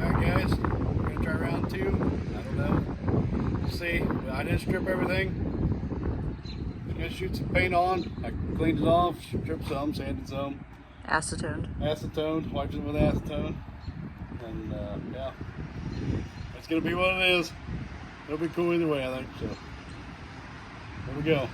Alright guys, we're gonna try round 2. I don't know. We'll see. I didn't strip everything. Just gonna shoot some paint on. I cleaned it off, stripped some, sanded some. Acetone. Wiped it with acetone. And yeah. It's gonna be what it is. It'll be cool either way, I think. So here we go.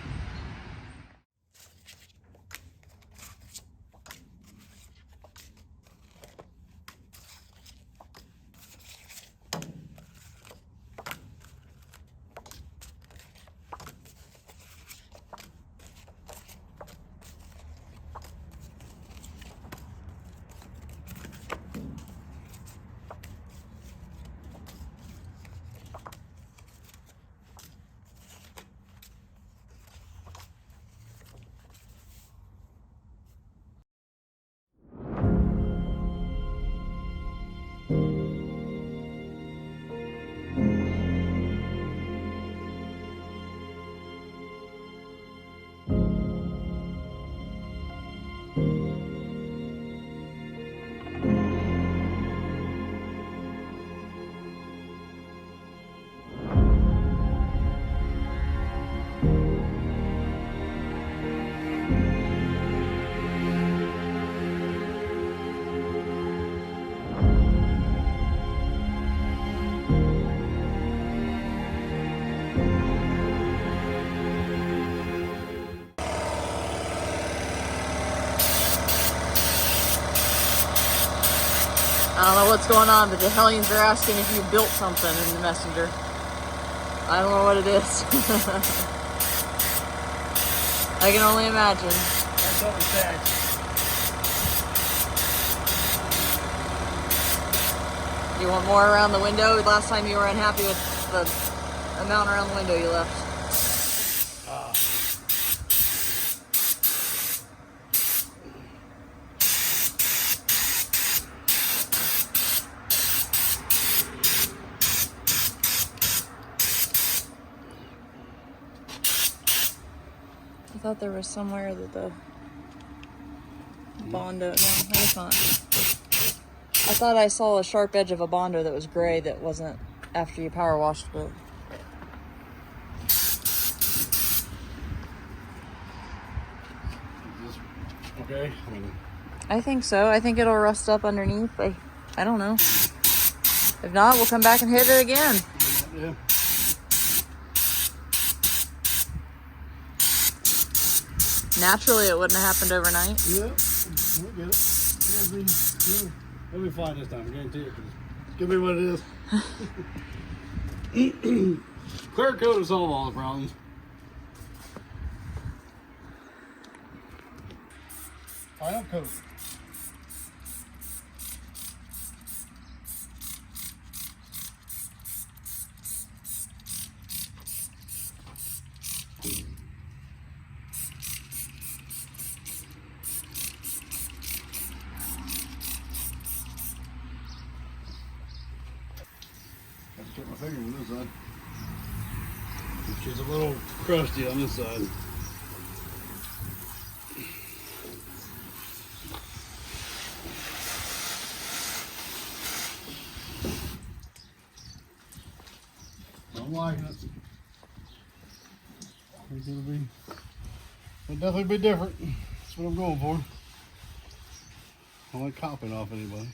I don't know what's going on, but the Hellions are asking if you built something in the messenger. I don't know what it is. I can only imagine. That's what we said. You want more around the window? Last time you were unhappy with the amount around the window you left. I thought there was somewhere that the Bondo, no, it's not. I thought I saw a sharp edge of a Bondo that was gray that wasn't after you power washed, but. Okay. I think so. I think it'll rust up underneath. I don't know. If not, we'll come back and hit it again. Yeah. Naturally, it wouldn't have happened overnight. Yeah, we'll get it. It'll be fine this time, I guarantee it. It's gonna be what it is. Clear coat will solve all the problems. Final coat. I have to check my finger on this side. She's a little crusty on this side. I'm liking it. I think it'll definitely be different. That's what I'm going for. I don't like copping off anybody.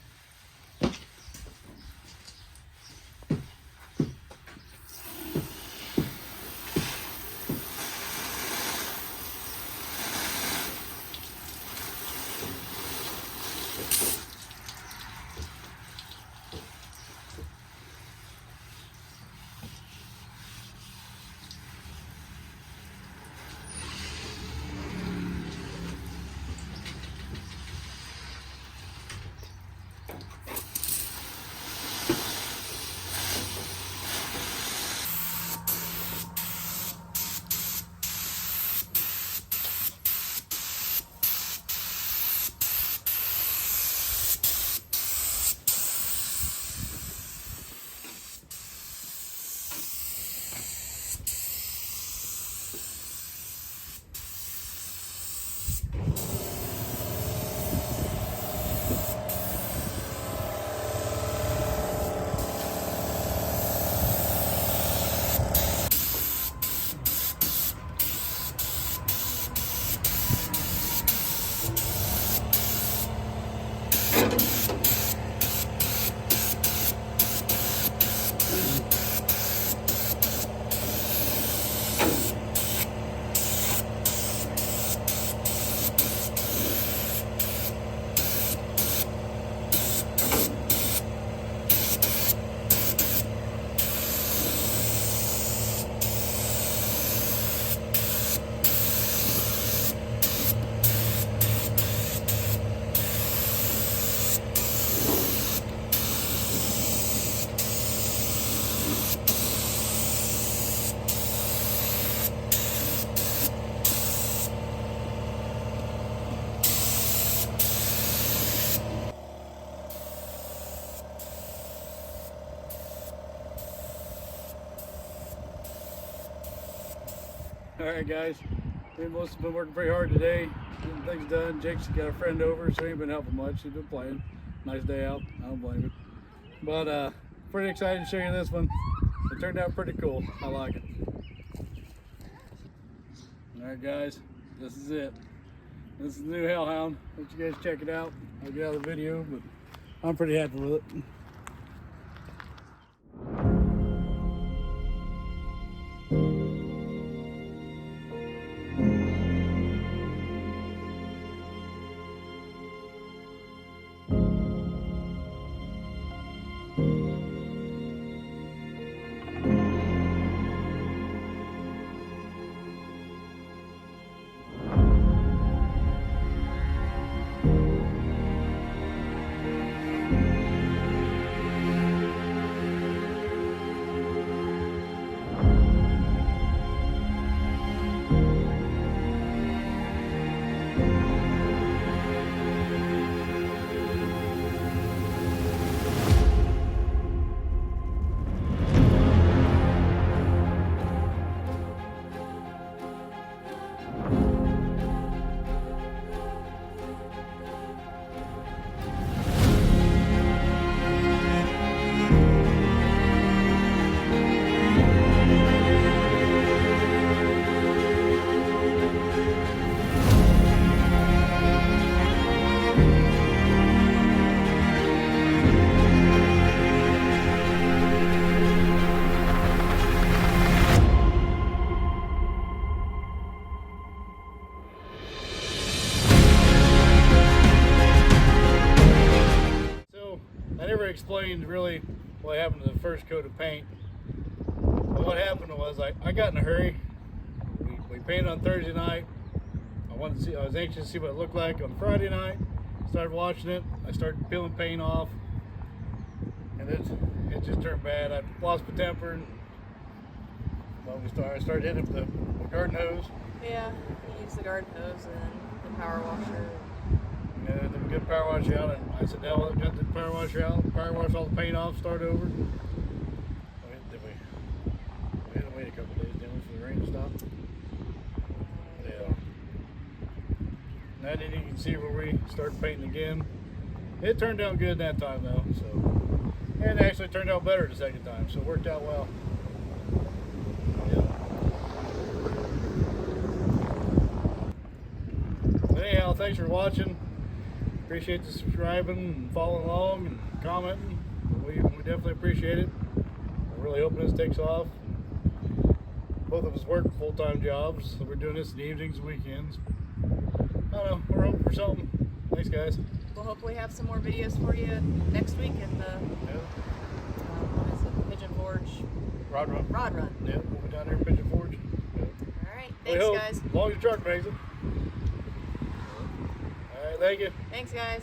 All right, guys. We've both been working pretty hard today, getting things done. Jake's got a friend over, so he ain't been helping much. He's been playing. Nice day out. I don't blame him. But pretty excited to show you this one. It turned out pretty cool. I like it. All right, guys. This is it. This is the new HellHound. Let you guys check it out. I'll get out of the video, but I'm pretty happy with it. I never explained really what happened to the first coat of paint. But what happened was I got in a hurry. We painted on Thursday night. I was anxious to see what it looked like on Friday night. Started watching it. I started peeling paint off, and it just turned bad. I lost my temper. And, well, I started hitting it with the garden hose. Yeah, you use the garden hose and the power washer. Yeah, they get the power washer out, and I said, "Hell, got the power washer out. Power wash all the paint off. Start over." We had to wait a couple days, didn't we, for the rain to stop? Yeah. Now then you can see where we start painting again. It turned out good that time though, so and it actually turned out better the second time, so it worked out well. Yeah. But anyhow, thanks for watching. Appreciate the subscribing and following along and commenting. We definitely appreciate it. I'm really hoping this takes off. Both of us work full-time jobs, so we're doing this in the evenings and weekends. I don't know, we're hoping for something. Thanks, guys. We'll hopefully have some more videos for you next week at the what is it, Pigeon Forge Rod Run. Rod Run. Yeah, we'll be down there in Pigeon Forge. Yeah. All right, thanks guys. As long as your truck makes it. All right, thank you. Thanks guys.